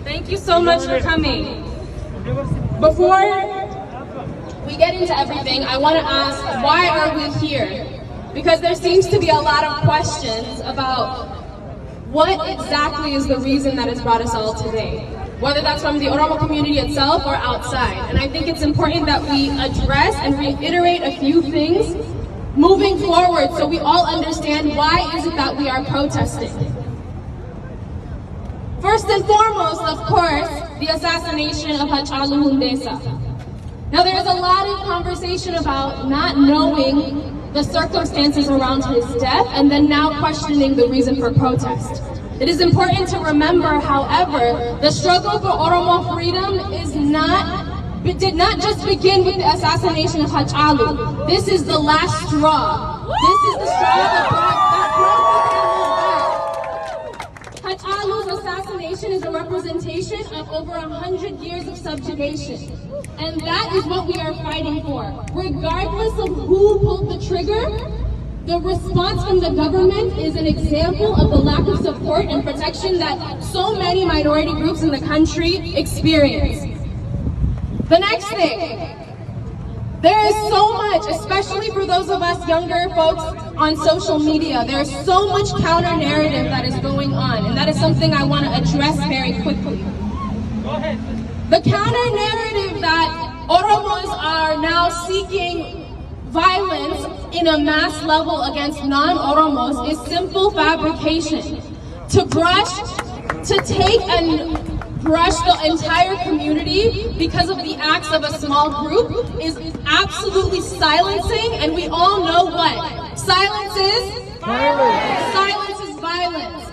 Thank you so much for coming. Before we get into everything, I want to ask, why are we here? Because there seems to be a lot of questions about what exactly is the reason that has brought us all today, whether that's from the Oromo community itself or outside. And I think it's important that we address and reiterate a few things moving forward so we all understand why is it that we are protesting. First and foremost, of course, the assassination of Hachalu Hundessa. Now there is a lot of conversation about not knowing the circumstances around his death and then now questioning the reason for protest. It is important to remember, however, the struggle for Oromo freedom did not just begin with the assassination of Hachalu. This is the last straw. This is the straw that broke the camel's back. Hachalu's assassination is a representation of over 100 years of subjugation. And that is what we are fighting for. Regardless of who pulled the trigger, the response from the government is an example of the lack of support and protection that so many minority groups in the country experience. The next thing, there is so much, especially for those of us younger folks on social media, there is so much counter-narrative that is going on, and that is something I want to address very quickly. Go ahead. The counter-narrative that Oromos are now seeking violence in a mass level against non-Oromos is simple fabrication. To take and brush the entire community because of the acts of a small group is absolutely silencing, and we all know what silence is. Silence is violence.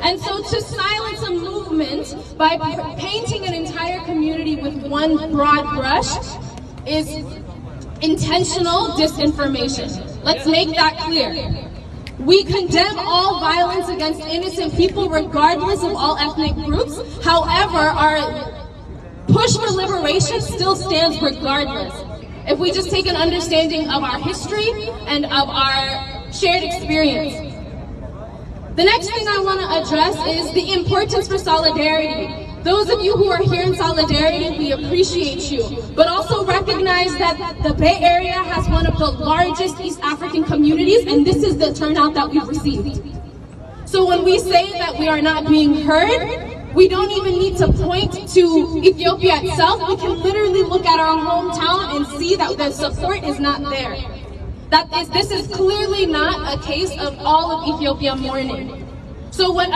And so to silence a movement by painting an entire community with one broad brush is intentional disinformation. Let's make that clear. We condemn all violence against innocent people regardless of all ethnic groups. However, our push for liberation still stands regardless. If we just take an understanding of our history and of our shared experience. The next thing I want to address is the importance for solidarity. Those of you who are here in solidarity, we appreciate you, but also recognize that the Bay Area has one of the largest East African communities, and this is the turnout that we've received. So when we say that we are not being heard, we don't even need to point to Ethiopia itself. We can literally look at our hometown and see that the support is not there. This is clearly not a case of all of Ethiopia mourning. So when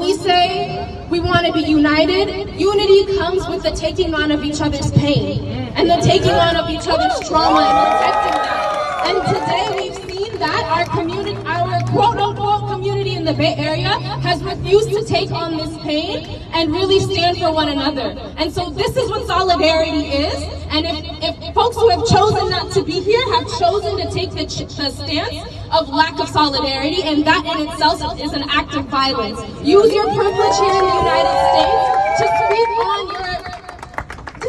we say we want to be united, unity comes with the taking on of each other's pain and the taking on of each other's trauma and protecting that. And today we've seen that our quote-unquote community in the Bay Area has refused to take on this pain and really stand for one another. And so this is what solidarity is. And if folks who have chosen not to be here have chosen to take the stance of lack of solidarity, and that in itself is an act of violence. Use your privilege here in the United States to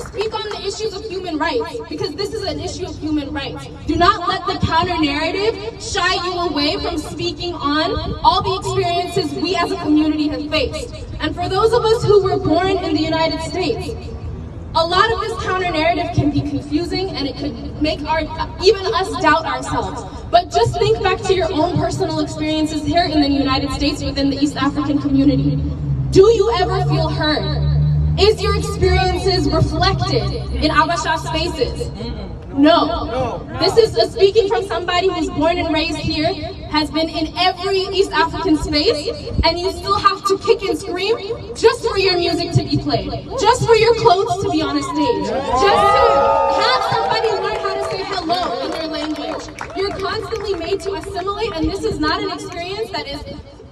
speak on the issues of human rights, because this is an issue of human rights. Do not let the counter-narrative shy you away from speaking on all the experiences we as a community have faced. And for those of us who were born in the United States, a lot of this counter-narrative can be confusing, and it could make even us doubt ourselves. But just think back to your own personal experiences here in the United States within the East African community. Do you ever feel heard? Is your experiences reflected in Abasha spaces? No. This is speaking from somebody who's born and raised here, has been in every East African space, and you still have to kick and scream just for your music to be played, just for your clothes to be on a stage, just to have somebody learn how to say hello in your language. You're constantly made to assimilate, and this is not an experience that is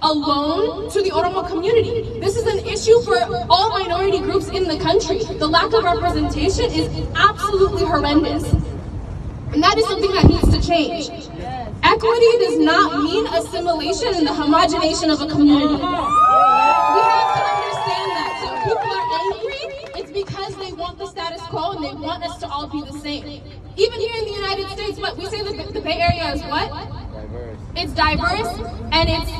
alone to the Oromo community. This is an issue for all minority groups in the country. The lack of representation is absolutely horrendous. And that is something that needs to change. Equity does not mean assimilation and the homogenization of a community. We have to understand that. So if people are angry, it's because they want the status quo and they want us to all be the same. Even here in the United States, what we say the Bay Area is what? Diverse. It's diverse, and it's